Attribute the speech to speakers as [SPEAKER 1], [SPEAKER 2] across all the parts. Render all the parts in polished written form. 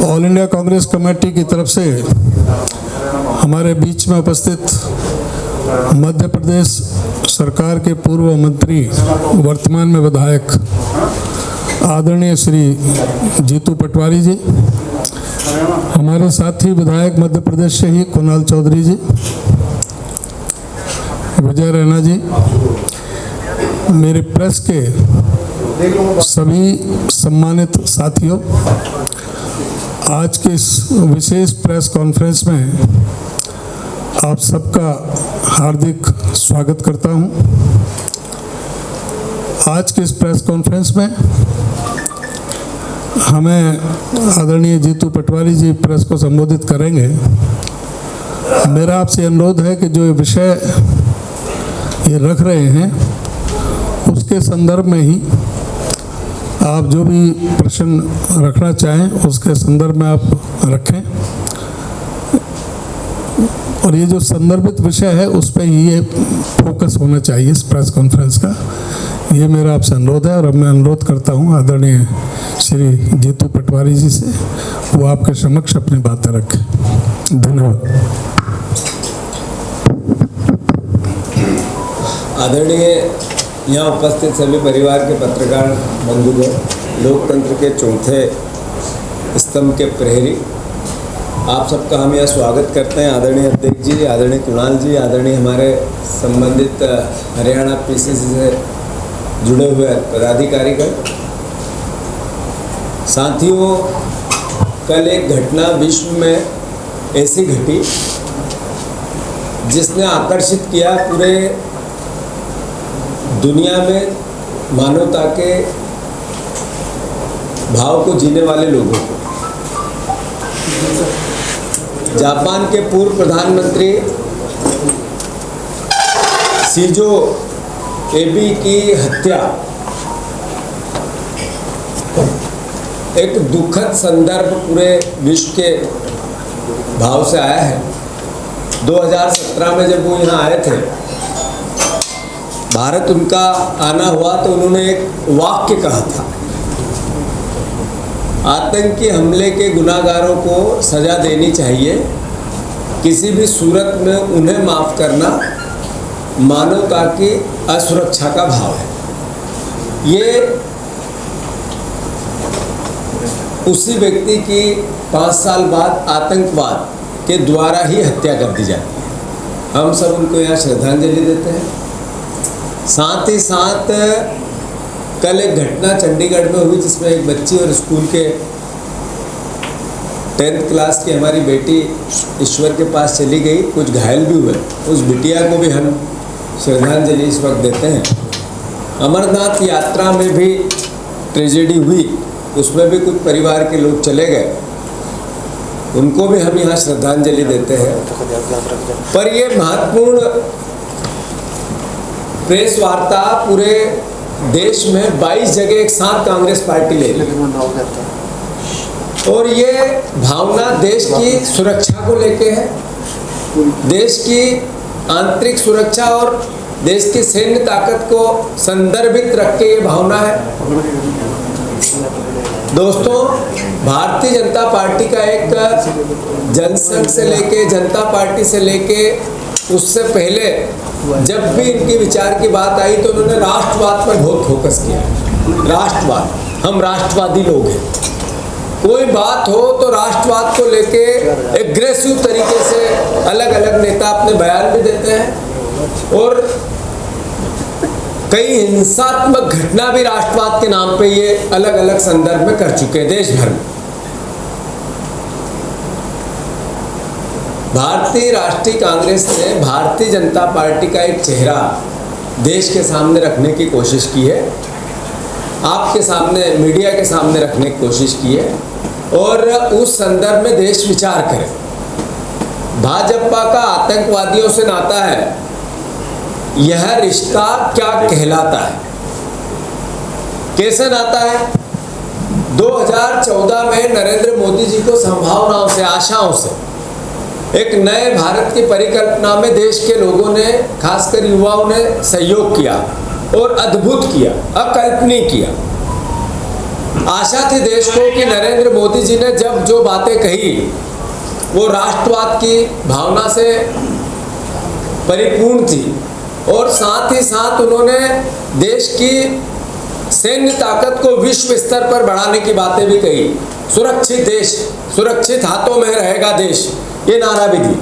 [SPEAKER 1] All India Congress committee की तरफ से हमारे बीच में उपस्थित मध्य प्रदेश सरकार के पूर्व मंत्री, वर्तमान में विधायक आदरणीय श्री जीतू पटवारी जी, हमारे साथी विधायक मध्य प्रदेश से ही कुणाल चौधरी जी, विजय रैना जी, मेरे प्रेस के सभी सम्मानित साथियों, आज के इस विशेष प्रेस कॉन्फ्रेंस में आप सबका हार्दिक स्वागत करता हूं। आज के इस प्रेस कॉन्फ्रेंस में हमें आदरणीय जीतू पटवारी जी प्रेस को संबोधित करेंगे। मेरा आपसे अनुरोध है कि जो विषय ये रख रहे हैं उसके संदर्भ में ही आप जो भी प्रश्न रखना चाहें उसके संदर्भ में आप रखें, और ये जो संदर्भित विषय है उस पर ही ये फोकस होना चाहिए इस प्रेस कॉन्फ्रेंस का। ये मेरा आपसे अनुरोध है और अब मैं अनुरोध करता हूँ आदरणीय श्री जीतू पटवारी जी से, वो आपके समक्ष अपनी बातें रखें। धन्यवाद।
[SPEAKER 2] आदरणीय यहाँ उपस्थित सभी परिवार के पत्रकार बंधुगण, लोकतंत्र के चौथे स्तंभ के प्रहरी, आप सबका हम यह स्वागत करते हैं। आदरणीय अध्यक्ष जी, आदरणीय कुणाल जी, आदरणीय हमारे संबंधित हरियाणा पीसीसी से जुड़े हुए पदाधिकारीगण, साथियों, कल एक घटना विश्व में ऐसी घटी जिसने आकर्षित किया पूरे दुनिया में मानवता के भाव को जीने वाले लोगों को। जापान के पूर्व प्रधानमंत्री शिंजो एबे की हत्या एक दुखद संदर्भ पूरे विश्व के भाव से आया है। 2017 में जब वो यहाँ आए थे, भारत उनका आना हुआ, तो उन्होंने एक वाक्य कहा था, आतंकी हमले के गुनाहगारों को सजा देनी चाहिए, किसी भी सूरत में उन्हें माफ़ करना मानवता की असुरक्षा का भाव है। ये उसी व्यक्ति की 5 साल बाद आतंकवाद के द्वारा ही हत्या कर दी जाती है। हम सब उनको यहाँ श्रद्धांजलि देते हैं। साथ ही साथ कल एक घटना चंडीगढ़ में हुई जिसमें एक बच्ची और स्कूल के 10th क्लास की हमारी बेटी ईश्वर के पास चली गई, कुछ घायल भी हुए। उस बिटिया को भी हम श्रद्धांजलि इस वक्त देते हैं। अमरनाथ यात्रा में भी ट्रेजेडी हुई, उसमें भी कुछ परिवार के लोग चले गए, उनको भी हम यहाँ श्रद्धांजलि देते हैं। पर ये महत्वपूर्ण प्रेस वार्ता पूरे देश में 22 जगह एक साथ कांग्रेस पार्टी ले ली, और ये भावना देश की सुरक्षा को लेके है, देश की आंतरिक सुरक्षा और देश की सैन्य ताकत को संदर्भित रख के ये भावना है। दोस्तों, भारतीय जनता पार्टी का एक जनसंघ से लेके, जनता पार्टी से लेके, उससे पहले जब भी इनकी विचार की बात आई तो उन्होंने राष्ट्रवाद पर बहुत फोकस किया। राष्ट्रवाद, हम राष्ट्रवादी लोग हैं, कोई बात हो तो राष्ट्रवाद को लेके एग्रेसिव तरीके से अलग अलग नेता अपने बयान भी देते हैं, और कई हिंसात्मक घटना भी राष्ट्रवाद के नाम पे ये अलग अलग संदर्भ में कर चुके हैं देश भर में। भारतीय राष्ट्रीय कांग्रेस ने भारतीय जनता पार्टी का एक चेहरा देश के सामने रखने की कोशिश की है, आपके सामने, मीडिया के सामने रखने की कोशिश की है, और उस संदर्भ में देश विचार करे। भाजपा का आतंकवादियों से नाता है, यह रिश्ता क्या कहलाता है, कैसे नाता है? 2014 में नरेंद्र मोदी जी को संभावनाओं से, आशाओं से, एक नए भारत की परिकल्पना में देश के लोगों ने, खासकर युवाओं ने सहयोग किया और अद्भुत किया, अकल्पनीय किया। आशा थी देश को कि नरेंद्र मोदी जी ने जब जो बातें कही वो राष्ट्रवाद की भावना से परिपूर्ण थी और साथ ही साथ उन्होंने देश की सैन्य ताकत को विश्व स्तर पर बढ़ाने की बातें भी कही। सुरक्षित देश, सुरक्षित हाथों में रहेगा देश, ये नारा भी दी।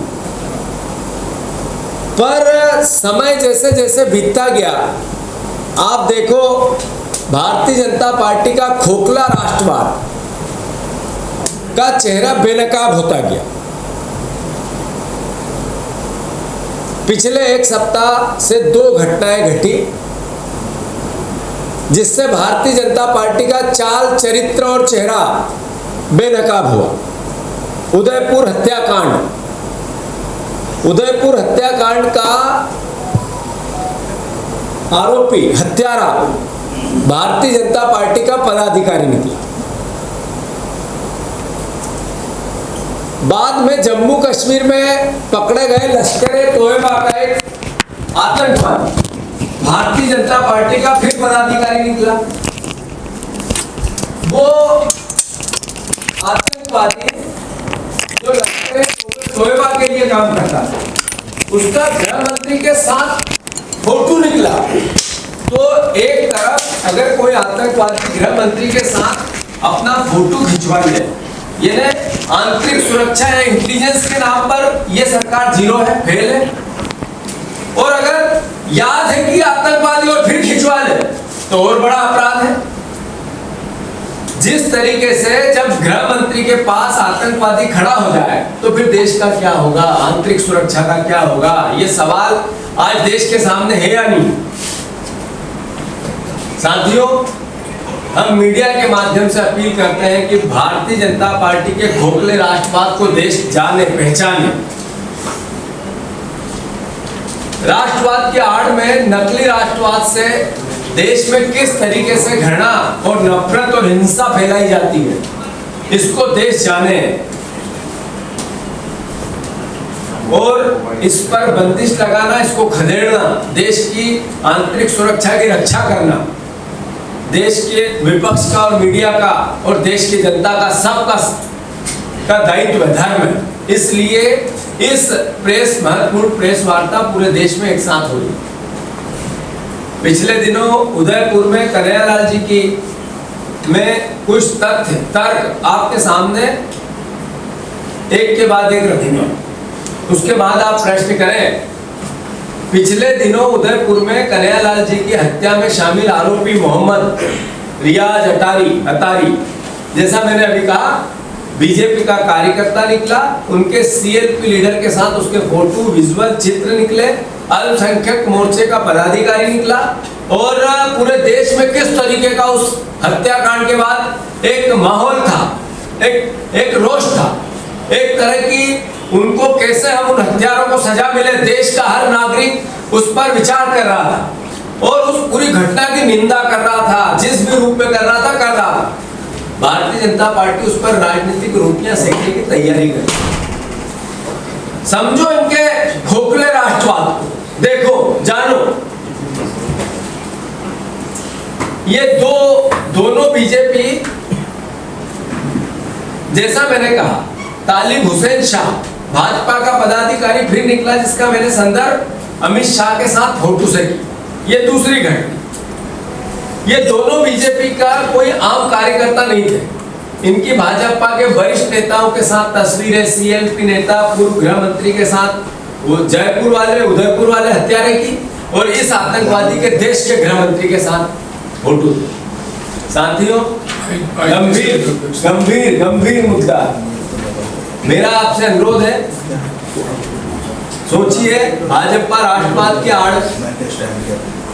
[SPEAKER 2] पर समय जैसे जैसे बीतता गया, आप देखो भारतीय जनता पार्टी का खोखला राष्ट्रवाद का चेहरा बेनकाब होता गया। पिछले एक सप्ताह से 2 घटनाएं घटी जिससे भारतीय जनता पार्टी का चाल, चरित्र और चेहरा बेनकाब हुआ। उदयपुर हत्याकांड का आरोपी, हत्यारा भारतीय जनता पार्टी का पदाधिकारी निकला। बाद में जम्मू कश्मीर में पकड़े गए लश्कर-ए-तोयबा का एक आतंकवादी भारतीय जनता पार्टी का फिर पदाधिकारी निकला। वो आतंकवादी जो लश्कर-ए-तोयबा के लिए काम करता था, उसका गृह मंत्री के साथ फोटो निकला। तो एक तरफ अगर कोई आतंकवादी गृह मंत्री के साथ अपना फोटो खिंचवा ले, ये आंतरिक सुरक्षा या इंटेलिजेंस के नाम पर ये सरकार जीरो है, फेल है। और अगर याद है कि आतंकवादी और फिर खिंचवा ले तो और बड़ा अपराध है। जिस तरीके से जब गृह मंत्री के पास आतंकवादी खड़ा हो जाए तो फिर देश का क्या होगा, आंतरिक सुरक्षा का क्या होगा, ये सवाल आज देश के सामने है या नहीं। साथियों, हम मीडिया के माध्यम से अपील करते हैं कि भारतीय जनता पार्टी के खोखले राष्ट्रवाद को देश जाने, पहचाने। राष्ट्रवाद की आड़ में नकली राष्ट्रवाद से देश में किस तरीके से घृणा और नफरत और हिंसा फैलाई जाती है, इसको देश जाने और इस पर बंदिश लगाना, इसको खदेड़ना, देश की आंतरिक सुरक्षा की रक्षा करना देश के विपक्ष का और मीडिया का और देश की जनता का, सबका दायित्व, धर्म है। इसलिए इस महत्वपूर्ण प्रेस वार्ता पूरे देश में एक साथ हुई। पिछले दिनों उदयपुर में कन्हैयालाल जी की में कुछ तथ्य, तर्क आपके सामने एक के बाद एक रखूंगा, उसके बाद आप प्रश्न करें। पिछले दिनों उदयपुर में कन्हैयालाल जी की हत्या में शामिल आरोपी मोहम्मद रियाज अतारी, जैसा मैंने अभी कहा, बीजेपी का कार्यकर्ता निकला। उनके सीएलपी लीडर के साथ उसके फोटो, विजुअल चित्र निकले। अल्पसंख्यक मोर्चे का पदाधिकारी निकला। और पूरे देश में किस तरीके का उस हत्याकांड के बाद एक माहौल था, एक रोष था, एक तरह की उनको कैसे हम उन हत्यारों को सजा मिले, देश का हर नागरिक उस पर विचार कर रहा था और उस पूरी घटना की निंदा कर रहा था, जिस भी रूप में कर रहा था कर रहा था। भारतीय जनता पार्टी उस पर राजनीतिक रोटियां सेकने की तैयारी कर रही है। समझो इनके खोखले राष्ट्रवाद को, देखो, जानो। ये दोनों बीजेपी, जैसा मैंने कहा, तालिब हुसैन शाह भाजपा का पदाधिकारी फिर निकला, जिसका मैंने संदर्भ अमित शाह के साथ फोटो से की। ये दूसरी घटना। ये दोनों बीजेपी का कोई आम कार्यकर्ता नहीं थे। इनकी भाजपा के वरिष्ठ नेताओं के साथ तस्वीरें, सीएलपी नेता, पूर्व गृह मंत्री के साथ वो जयपुर वाले, उदयपुर वाले हत्यारे की, और इस आतंकवादी के देश के गृह मंत्री के साथ फोटो। साथियों, गंभीर मुद्दा। मेरा आपसे अनुरोध है, सोचिए भाजपा राष्ट्रवाद के आड़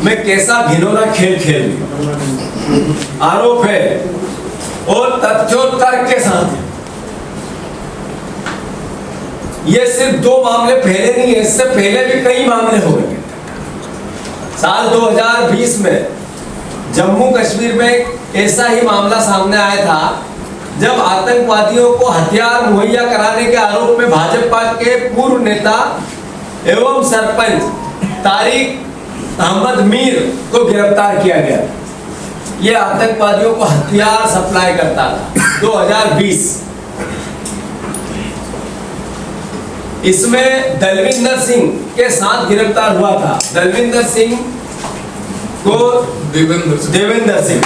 [SPEAKER 2] में कैसा घिनौना खेल खेल रही। आरोप है और तथ्योत्तर्क के साथ। ये सिर्फ 2 मामले पहले नहीं है, इससे पहले भी कई मामले हो गए। साल 2020 में जम्मू कश्मीर में ऐसा ही मामला सामने आया था, जब आतंकवादियों को हथियार मुहैया कराने के आरोप में भाजपा के पूर्व नेता एवं सरपंच तारिक अहमद मीर को गिरफ्तार किया गया। ये आतंकवादियों को हथियार सप्लाई करता था 2020। इसमें दलविंदर सिंह के साथ गिरफ्तार हुआ था। दलविंदर सिंह को देवेंद्र सिंह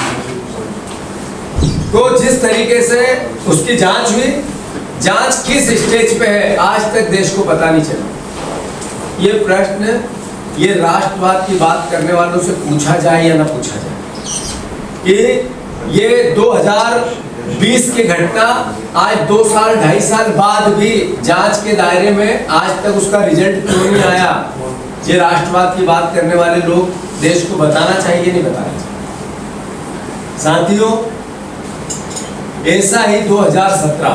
[SPEAKER 2] को जिस तरीके से उसकी जांच हुई, जांच किस स्टेज पे है आज तक देश को पता नहीं चला। ये प्रश्न ये राष्ट्रवाद की बात करने वालों से पूछा जाए या ना पूछा जाए कि ये 2020 की घटना आज 2 साल 2.5 साल बाद भी जांच के दायरे में आज तक उसका रिजल्ट क्यों नहीं आया। ये राष्ट्रवाद की बात करने वाले लोग देश को बताना चाहिए, नहीं बताना चाहिए। साथियों, ऐसा ही 2017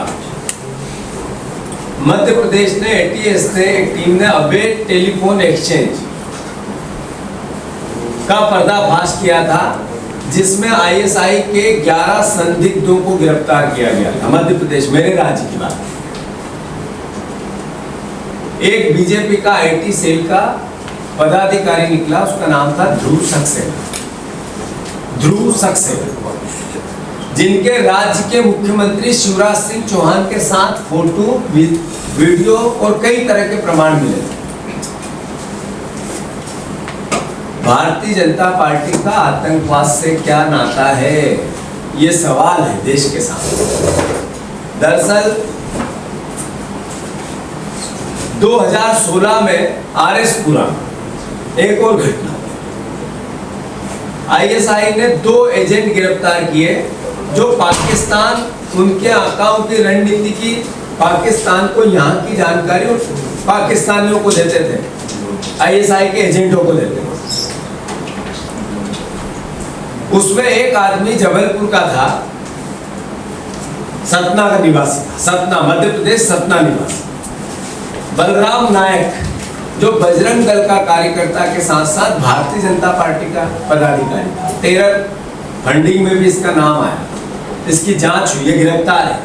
[SPEAKER 2] मध्य प्रदेश ने एटीएस ने एक टीम ने अवैध टेलीफोन एक्सचेंज का पर्दाफाश किया था, जिसमें आईएसआई के 11 संदिग्धों को गिरफ्तार किया गया था। मध्य प्रदेश, मेरे राज्य की बात। एक बीजेपी का आईटी सेल का पदाधिकारी निकला, उसका नाम था ध्रुव सक्सेना, जिनके राज्य के मुख्यमंत्री शिवराज सिंह चौहान के साथ फोटो, वीडियो और कई तरह के प्रमाण मिले। भारतीय जनता पार्टी का आतंकवाद से क्या नाता है, ये सवाल है देश के सामने। दरअसल 2016 में आरएस पुरा एक और घटना, आईएसआई ने 2 एजेंट गिरफ्तार किए जो पाकिस्तान, उनके आकाओं की रणनीति की, पाकिस्तान को यहाँ की जानकारी पाकिस्तानियों को देते थे, आईएसआई के एजेंटों को देते थे। उसमें एक आदमी जबलपुर का था, सतना का निवासी था, सतना, मध्य प्रदेश, सतना निवासी बलराम नायक, जो बजरंग दल का कार्यकर्ता के साथ साथ भारतीय जनता पार्टी का पदाधिकारी था। टेरर फंडिंग में भी इसका नाम आया, इसकी जांच हुई, ये गिरफ्तार है।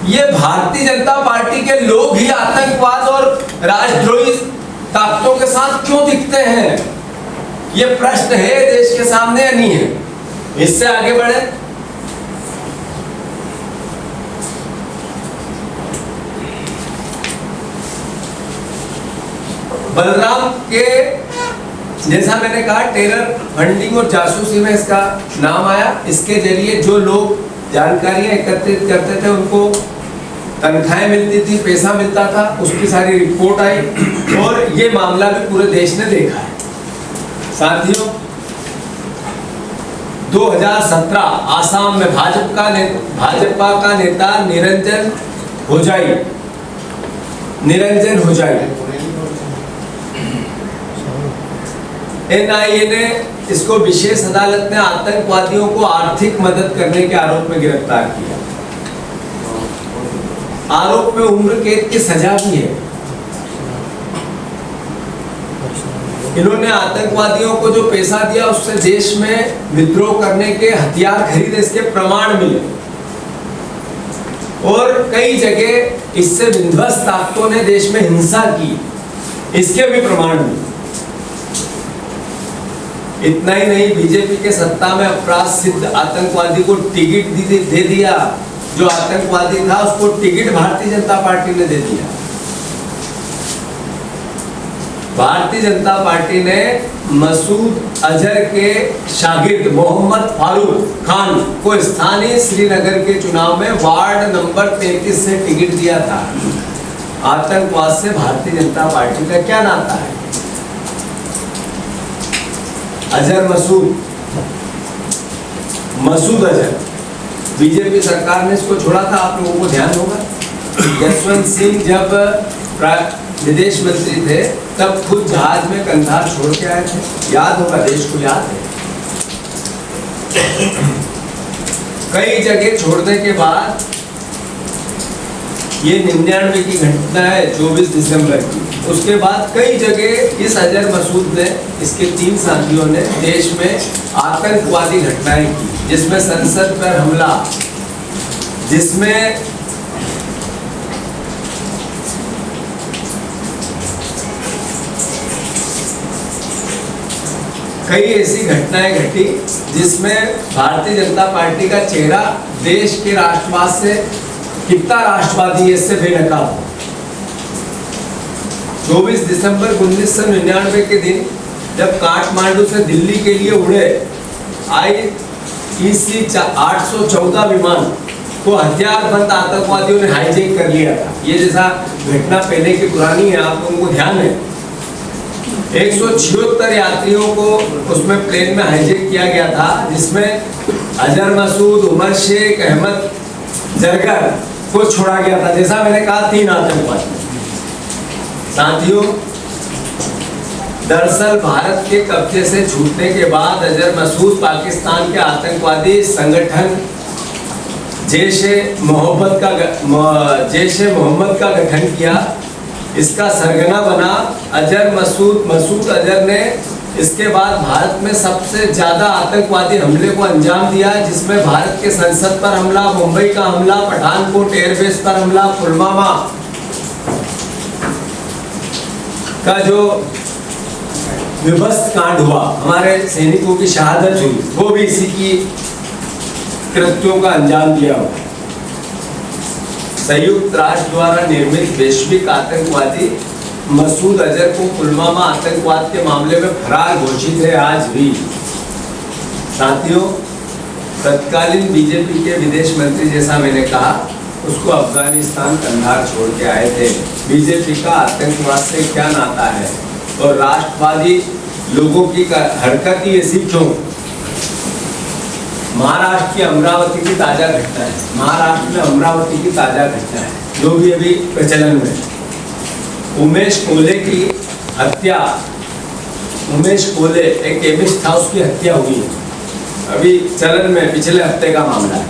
[SPEAKER 2] ये भारतीय जनता पार्टी के लोग ही आतंकवाद और राष्ट्रद्रोही ताकतों के साथ क्यों दिखते हैं, ये प्रश्न है देश के सामने या नहीं है। इससे आगे बढ़े। बलराम के, जैसा मैंने कहा, टेरर फंडिंग और जासूसी में इसका नाम आया। इसके जरिए जो लोग जानकारियां एकत्रित करते थे, उनको तनख्वाहें मिलती थी, पैसा मिलता था, उसकी सारी रिपोर्ट आई और ये मामला भी पूरे देश ने देखा है। साथियों, 2017 आसाम में भाजपा का नेता निरंजन होजाई एनआईए ने इसको विशेष अदालत ने आतंकवादियों को आर्थिक मदद करने के आरोप में गिरफ्तार किया। आरोप में उम्र कैद की सजा भी है। इन्होंने आतंकवादियों को जो पैसा दिया, उससे देश में विद्रोह करने के हथियार खरीदे, इसके प्रमाण मिले और कई जगह इससे विध्वस्त ताकतों ने देश में हिंसा की, इसके भी प्रमाण मिले। इतना ही नहीं, बीजेपी के सत्ता में अपराध सिद्ध आतंकवादी को टिकट दे दिया। जो आतंकवादी था उसको टिकट भारतीय जनता पार्टी ने दे दिया। भारतीय जनता पार्टी ने मसूद अजहर के शागिर्द मोहम्मद फारूक खान को स्थानीय श्रीनगर के चुनाव में वार्ड नंबर 33 से टिकट दिया था। आतंकवाद से भारतीय जनता पार्टी का क्या नाता है? अजहर मसूद अजहर, बीजेपी सरकार ने इसको छोड़ा था, आप लोगों को ध्यान होगा। यशवंत सिंह जब विदेश मंत्री थे, तब खुद जहाज में कंधार छोड़ के आए थे, याद होगा, देश को याद है। कई जगह छोड़ने के बाद, ये 99 की घटना है, 24 दिसंबर की, उसके बाद कई जगह इस अजहर मसूद ने, इसके 3 साथियों ने देश में आतंकवादी घटनाएं की, जिसमें संसद पर हमला, जिसमें कई ऐसी घटनाएं घटी जिसमें भारतीय जनता पार्टी का चेहरा देश के राष्ट्रवाद से कितना राष्ट्रवादी है इससे बेनकाब। 24 दिसंबर 1999 के दिन जब काठमांडू से दिल्ली के लिए उड़े IEC 814 विमान को हथियारबंद आतंकवादियों ने हाईजैक कर लिया था। ये जैसा घटना पहले की पुरानी है, आप लोगों को ध्यान है। 176 यात्रियों को उसमें प्लेन में हाईजैक किया गया था, जिसमें अजहर मसूद, उमर शेख, अहमद जरगर को छोड़ा गया था। जैसा मैंने कहा 3 आतंकवादी। साथियों, दरअसल भारत के कब्जे से छूटने के बाद अजहर मसूद पाकिस्तान के आतंकवादी संगठन जैश-ए मोहम्मद का गठन किया। इसका सरगना बना अजहर मसूद अजहर ने इसके बाद भारत में सबसे ज्यादा आतंकवादी हमले को अंजाम दिया, जिसमें भारत के संसद पर हमला, मुंबई का हमला, पठानकोट एयरबेस पर हमला, पुलवामा का जो विध्वंस कांड हुआ, हमारे सैनिकों की शहादत हुई, वो भी इसी की कृत्यों का अंजाम दिया हुआ। संयुक्त राष्ट्र द्वारा निर्मित वैश्विक आतंकवादी मसूद अजहर को पुलवामा आतंकवाद के मामले में फरार घोषित है आज भी। साथियों, तत्कालीन बीजेपी के विदेश मंत्री, जैसा मैंने कहा, उसको अफगानिस्तान कंधार छोड़ के आए थे। बीजेपी का आतंकवाद से क्या नाता है और राष्ट्रवादी लोगों की हरकत ही ऐसी क्यों? महाराष्ट्र की अमरावती की ताजा घटना है। महाराष्ट्र में अमरावती की ताजा घटना है जो भी अभी प्रचलन में। उमेश कोले की हत्या, उमेश कोले एक केमिस्ट था, उसकी हत्या हुई है अभी चलन में, पिछले हफ्ते का मामला है।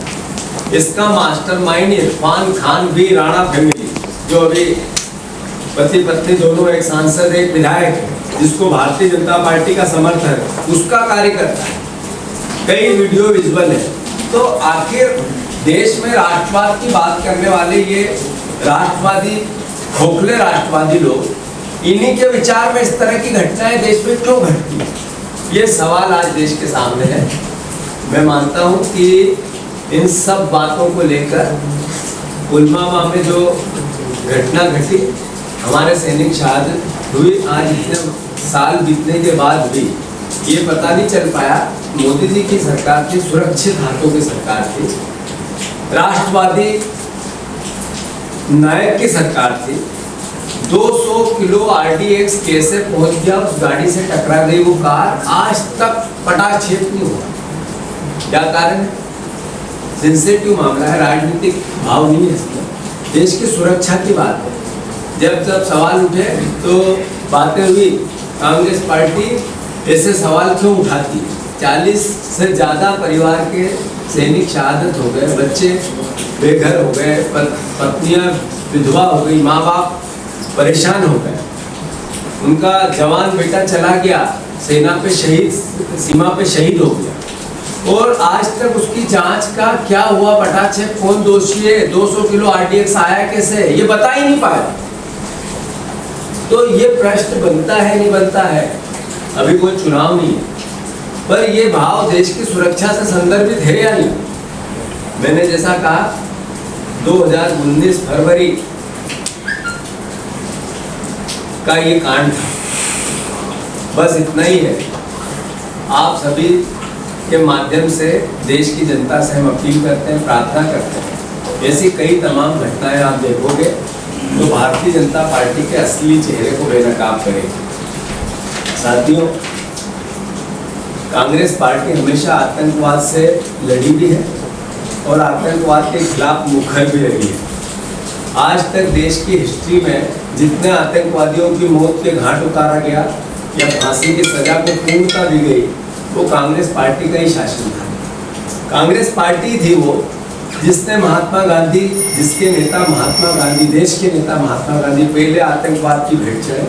[SPEAKER 2] इसका मास्टरमाइंड इरफान खान भी राणा फैमिली, जो अभी पति पत्नी दोनों, एक सांसद एक विधायक है, जिसको भारतीय जनता पार्टी का समर्थन है, उसका कार्यकर्ता है। कई वीडियो विजुअल है। तो आखिर देश में राष्ट्रवाद की बात करने वाले ये राष्ट्रवादी, खोखले राष्ट्रवादी लोग, इन्हीं के विचार में इस तरह की घटनाएं देश में क्यों घटती है? ये सवाल आज देश के सामने है। मैं मानता हूं कि इन सब बातों को लेकर पुलवामा में जो घटना घटी, हमारे सैनिक शहादत हुई, आज इतने साल बीतने के बाद भी ये पता नहीं चल पाया। मोदी जी की सरकार थी, सुरक्षित हाथों की सरकार थी, राष्ट्रवादी नायक की सरकार थी। 200 किलो RDX कैसे पहुंच गया, उस गाड़ी से टकरा गई वो कार, आज तक पटाक्षेप नहीं हुआ। क्या कारण है? सेंसिटिव मामला है, राजनीतिक भाव नहीं है इसमें, देश की सुरक्षा की बात है। जब सवाल उठे तो बातें हुई, कांग्रेस पार्टी ऐसे सवाल क्यों उठाती है? 40 से ज़्यादा परिवार के सैनिक शहादत हो गए, बच्चे बेघर हो गए, पत्नियां विधवा हो गई, माँ बाप परेशान हो गए, उनका जवान बेटा चला गया, सेना पे शहीद, सीमा पे शहीद हो गया, और आज तक उसकी जांच का क्या हुआ, पटाक्षेप कौन दोषी है, 200 किलो RDX आया कैसे, ये बता ही नहीं पाया। तो ये प्रश्न बनता है, नहीं बनता है? अभी कोई चुनाव नहीं है, पर ये भाव देश की सुरक्षा से संदर्भित है या नहीं? मैंने जैसा कहा, 2019 फरवरी का ये कांड था, बस इतना ही है। आप सभी के माध्यम से देश की जनता से हम अपील करते हैं, प्रार्थना करते हैं, ऐसी कई तमाम घटनाएं आप देखोगे तो भारतीय जनता पार्टी के असली चेहरे को बेनकाब करेगी। साथियों, कांग्रेस पार्टी हमेशा आतंकवाद से लड़ी भी है और आतंकवाद के खिलाफ मुखर भी रही है। आज तक देश की हिस्ट्री में जितने आतंकवादियों की मौत के घाट उतारा गया या फांसी की सजा को पूर्णता दी गई, वो कांग्रेस पार्टी का ही शासन था। कांग्रेस पार्टी थी वो जिसने महात्मा गांधी, जिसके नेता महात्मा गांधी, देश के नेता महात्मा गांधी पहले आतंकवाद की भेंट चढ़े।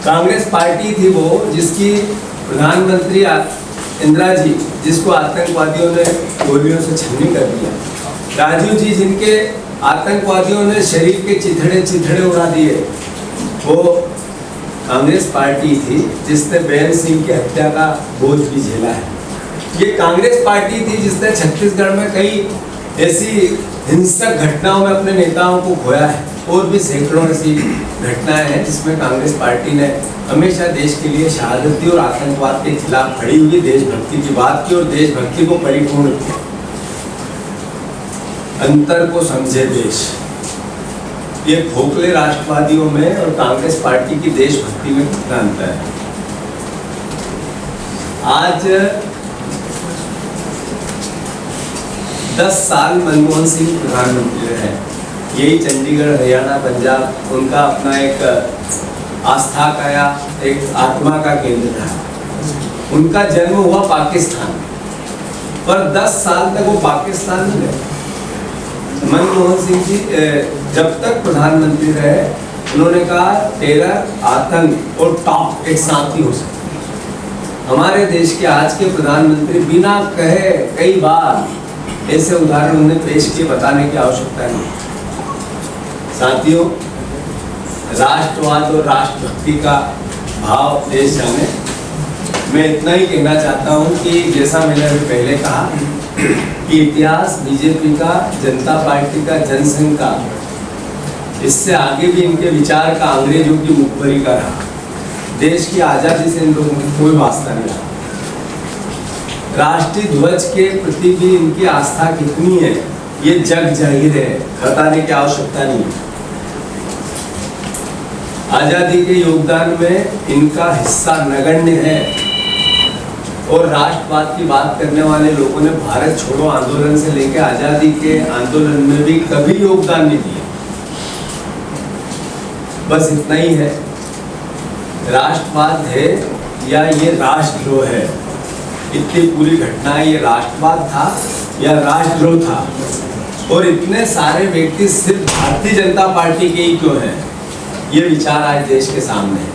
[SPEAKER 2] कांग्रेस पार्टी थी वो जिसकी प्रधानमंत्री इंदिरा जी, जिसको आतंकवादियों ने गोलियों से छन्नी कर दिया। राजीव जी, जिनके आतंकवादियों ने शरीर के चिथड़े उड़ा दिए, वो कांग्रेस पार्टी थी जिसने बेन सिंह की हत्या का बोझ भी झेला है। ये कांग्रेस पार्टी थी जिसने छत्तीसगढ़ में कई ऐसी हिंसक घटनाओं में अपने नेताओं को खोया है, और भी सैकड़ों ऐसी घटनाएं हैं जिसमें कांग्रेस पार्टी ने हमेशा देश के लिए शहादत दी और आतंकवाद के खिलाफ खड़ी हुई, देशभक्ति की बात की और देशभक्ति को परिपूर्ण किया। अंतर को समझे देश, ये खोखले राष्ट्रवादियों में और कांग्रेस पार्टी की देशभक्ति में कितना अंतर है। आज 10 साल मनमोहन सिंह प्रधानमंत्री रहे, यही चंडीगढ़, हरियाणा, पंजाब उनका अपना एक आस्था का या एक आत्मा का केंद्र था। उनका जन्म हुआ पाकिस्तान में, पर 10 साल तक वो पाकिस्तान में रहे। मनमोहन सिंह जी जब तक प्रधानमंत्री रहे, उन्होंने कहा टेरर, आतंक और टॉप एक साथ ही हो सकते। हमारे देश के आज के प्रधानमंत्री बिना कहे कई बार ऐसे उदाहरण उन्हें पेश किए, बताने की आवश्यकता नहीं। साथियों, राष्ट्रवाद और राष्ट्रभक्ति का भाव देश जाने, मैं इतना ही कहना चाहता हूं कि जैसा मैंने अभी पहले कहा कि इतिहास बीजेपी का, जनता पार्टी का, जनसंघ का, इससे आगे भी इनके विचार का अंग्रेजों की मुखबरी का रहा। देश की आज़ादी से इन लोगों को कोई वास्ता नहीं रहा। राष्ट्रीय ध्वज के प्रति भी इनकी आस्था कितनी है ये जग जाहिर है, बताने की आवश्यकता नहीं। आजादी के योगदान में इनका हिस्सा नगण्य है, और राष्ट्रवाद की बात करने वाले लोगों ने भारत छोड़ो आंदोलन से लेकर आजादी के आंदोलन में भी कभी योगदान नहीं दिया। बस इतना ही है, राष्ट्रवाद है या ये राष्ट्रद्रोह है। इतनी पूरी घटनाएं, ये राष्ट्रवाद था या राष्ट्रद्रोह था, और इतने सारे व्यक्ति सिर्फ भारतीय जनता पार्टी के ही क्यों हैं, ये विचार आज देश के सामने है।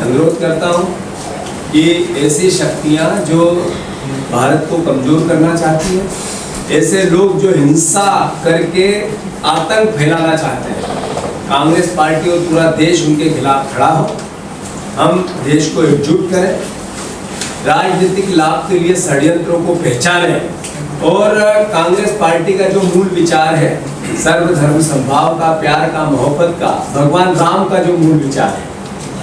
[SPEAKER 2] अनुरोध करता हूँ कि ऐसी शक्तियाँ जो भारत को कमजोर करना चाहती हैं, ऐसे लोग जो हिंसा करके आतंक फैलाना चाहते हैं, कांग्रेस पार्टी और पूरा देश उनके खिलाफ खड़ा हो। हम देश को एकजुट करें, राजनीतिक लाभ के लिए षड्यंत्रों को पहचानें, और कांग्रेस पार्टी का जो मूल विचार है सर्वधर्म समभाव का, प्यार का, मोहब्बत का, भगवान राम का जो मूल विचार है,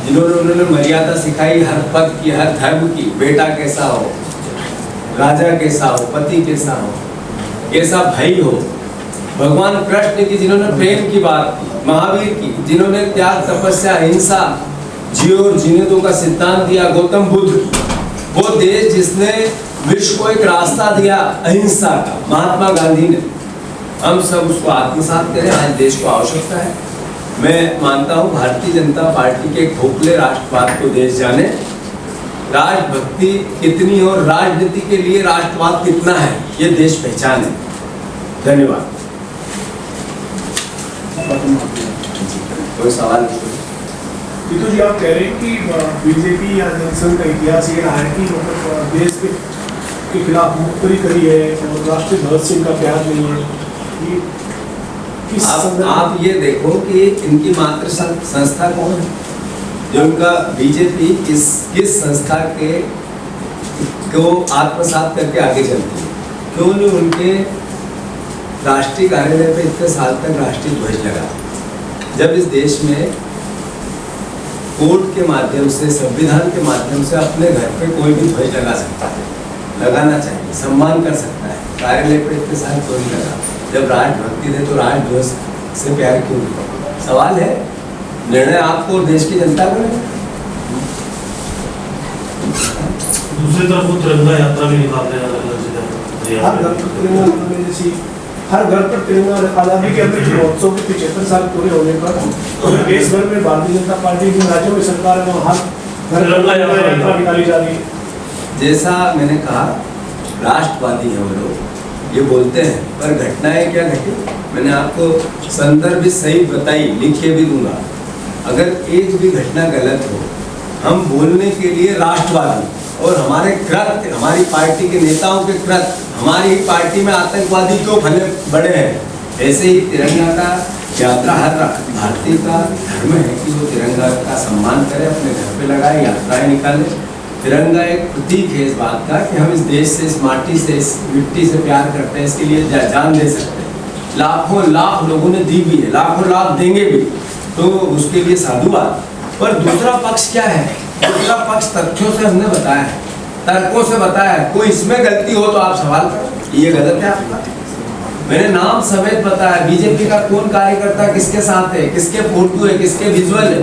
[SPEAKER 2] उन्होंने मर्यादा सिखाई हर पद की, हर धर्म की, बेटा कैसा हो, राजा कैसा हो, पति कैसा हो, कैसा भाई हो, भगवान कृष्ण की जिन्होंने प्रेम की बात की, महावीर की जिन्होंने त्याग, तपस्या, अहिंसा, जियो और जीने दो का सिद्धांत दिया, गौतम बुद्ध, वो देश जिसने विश्व को एक रास्ता दिया अहिंसा का, महात्मा गांधी ने, हम सब उसको आत्मसात करें। आज देश को आवश्यकता है। मैं मानता हूं भारतीय जनता पार्टी के खोखले राष्ट्रवाद को देश जाने, राजभक्ति कितनी और राजनीति के लिए राष्ट्रवाद कितना है ये देश पहचाने। धन्यवाद। कोई सवाल?
[SPEAKER 3] जीतू जी, आप कह रहे हैं कि बीजेपी या जनसंघ का इतिहास ये रहा है कि मतलब देश के खिलाफ मुखबरी करी है और राष्ट्रीय ध्वज से इनका प्यार नहीं है।
[SPEAKER 2] आप ये देखो कि इनकी मातृ संस्था कौन है, जो उनका बीजेपी किस संस्था के को आत्मसात करके आगे चलती है? क्यों नहीं उनके राष्ट्रीय कार्यालय पे इतने साल तक राष्ट्रीय ध्वज लगा? जब इस देश में कोर्ट के माध्यम से, संविधान के माध्यम से अपने घर पे कोई भी ध्वज लगा सकता है, लगाना चाहिए, सम्मान कर सकता है, कार्यालय पे इतने साल क्यों नहीं लगा? जब राष्ट्रभक्ति थे तो राष्ट्रध्वज से प्यार क्यों नहीं? सवाल है, निर्णय आपको और देश की जनता को है।
[SPEAKER 4] दूसरी तरफ वो तिरंगा यात्रा भी निकालते हैं
[SPEAKER 3] हर घर पर तिरंगा। आजादी के अमृत महोत्सव के 75 साल पूरे होने पर देश भर में भारतीय जनता पार्टी की राज्यों में सरकार है, हर घर यात्रा निकाली जा रही है।
[SPEAKER 2] जैसा मैंने कहा, राष्ट्रवादी है वो लोग, ये बोलते हैं, पर घटनाएं क्या घटी मैंने आपको संदर्भ सही बताई, लिख के भी दूंगा। अगर एक भी घटना गलत हो, हम बोलने के लिए राष्ट्रवादी, और हमारे कृत्य, हमारी पार्टी के नेताओं के कृत्य, हमारी पार्टी में आतंकवादी क्यों फैले बड़े हैं, ऐसे ही तिरंगा का यात्रा हर भारतीय का धर्म है कि वो तिरंगा का सम्मान करे, अपने घर पे लगाए, यात्राएं निकाले। तिरंगा एक प्रतीक है इस बात का कि हम इस देश से, इस माटी से, इस मिट्टी से प्यार करते हैं, इसके लिए जान दे सकते हैं। लाखों लाख लोगों ने दी भी है, लाखों लाख देंगे भी, तो उसके लिए साधुवाद। पर दूसरा पक्ष क्या है? दूसरा पक्ष तथ्यों से हमने बताया है, तर्कों से बताया है। कोई इसमें गलती हो तो आप सवाल करो, ये गलत है आपका। मैंने नाम समेत बताया, बीजेपी का कौन कार्यकर्ता किसके साथ है, किसके फोटो है, किसके विजुअल है।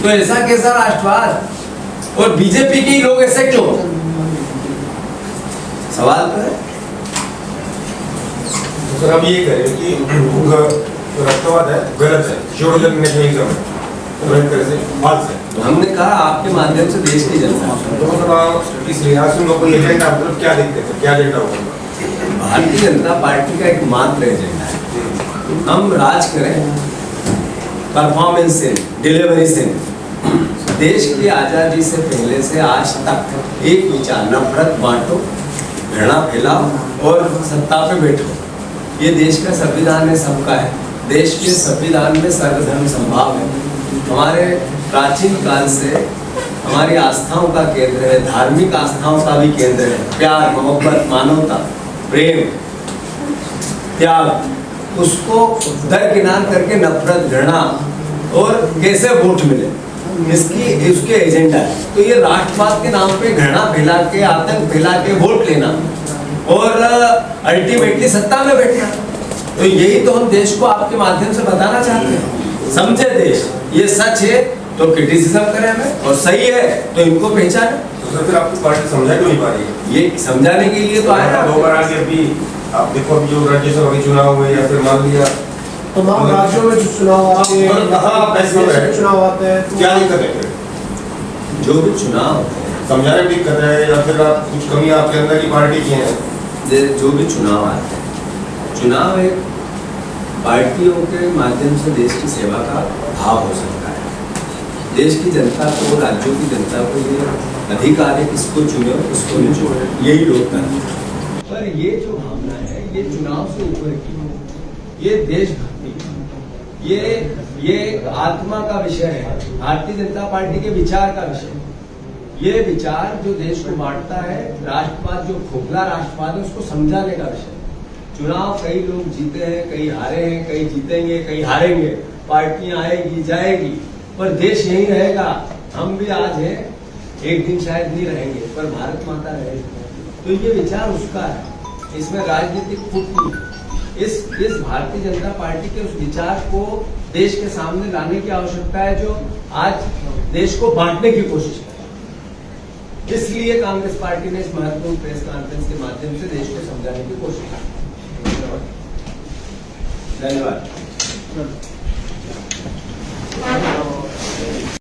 [SPEAKER 2] तो ऐसा कैसा राष्ट्रवाद? और बीजेपी के लोग ऐसे क्यों? सवाल तो है।
[SPEAKER 5] तो सर, अब ये करें कि राष्ट्रवाद है, गलत है, शिवराजन नेशनलिज्म है, तो एक तरह से फाल्स है।
[SPEAKER 2] तो हमने कहा आपके माध्यम से देश की जनता,
[SPEAKER 5] तो मतलब इस लिहाज से कोई एजेंडा, मतलब क्या देखते हैं, क्या एजेंडा होगा?
[SPEAKER 2] भारतीय जनता पार्टी का एक मात्र एजेंडा है, हम राज करें परफॉर्मेंस से, डिलीवरी से। देश की आज़ादी से पहले से आज तक एक विचार, नफरत बांटो, घृणा फैलाओ और सत्ता पे बैठो। ये देश का संविधान है, सबका है। देश के संविधान में सर्वधर्म समभाव है। हमारे प्राचीन काल से हमारी आस्थाओं का केंद्र है, धार्मिक आस्थाओं का भी केंद्र है। प्यार, मोहब्बत, मानवता, प्रेम, त्याग, उसको दरकिनार करके नफरत, घृणा और कैसे वोट मिले, इसके एजेंडा है। तो ये राष्ट्रवाद के नाम पे घृणा फैला के, आतंक फैला के वोट लेना और अल्टीमेटली सत्ता में बैठना, तो यही तो हम देश को आपके माध्यम से बताना चाहते हैं। समझे देश, ये सच है तो क्रिटिसिज्म करें हमें, और सही है तो इनको पहचाने।
[SPEAKER 5] तो सर, फिर आपकी पार्टी समझा क्यों नहीं पा रही है?
[SPEAKER 2] ये समझाने के लिए तो आया।
[SPEAKER 5] 2 बार आगे भी आप देखो, अभी जो राज्यसभा के चुनाव हुए या फिर मान लिया
[SPEAKER 3] तमाम राज्यों में जो चुनाव आते हैं,
[SPEAKER 5] कहाँ फैसला है?
[SPEAKER 3] चुनाव आते हैं, तो
[SPEAKER 5] क्या दिक्कत है फिर?
[SPEAKER 2] जो भी चुनाव,
[SPEAKER 5] समझाने में दिक्कत है या फिर आप कुछ कमी आपके अंदर की पार्टी की है?
[SPEAKER 2] जो भी चुनाव आते हैं, चुनाव एक पार्टियों के माध्यम से देश की सेवा का भाव हो सकता है। देश की जनता को, राज्यों की जनता को ये अधिकार है, किसको चुने और किसको नहीं चुने, यही लोकतंत्र है। पर ये जो भावना है, ये चुनाव से ऊपर की, ये देशभक्ति, ये एक आत्मा का विषय है, भारतीय जनता पार्टी के विचार का विषय है। ये विचार जो देश को बांटता है, राष्ट्रवाद, जो खोखला राष्ट्रवाद है, उसको समझाने का विषय है। चुनाव कई लोग जीते हैं, कई हारे हैं, कई जीतेंगे, कई हारेंगे, पार्टियां आएगी जाएगी, पर देश यही रहेगा। हम भी आज हैं, एक दिन शायद नहीं रहेंगे, पर भारत माता रहेगी। तो ये विचार उसका है, इसमें राजनीतिक फूट नहीं है। इस भारतीय जनता पार्टी के उस विचार को देश के सामने लाने की आवश्यकता है, जो आज देश को बांटने की कोशिश कर रहा है। इसलिए कांग्रेस पार्टी ने इस महत्वपूर्ण प्रेस कॉन्फ्रेंस के माध्यम से देश को समझाने की कोशिश की। धन्यवाद।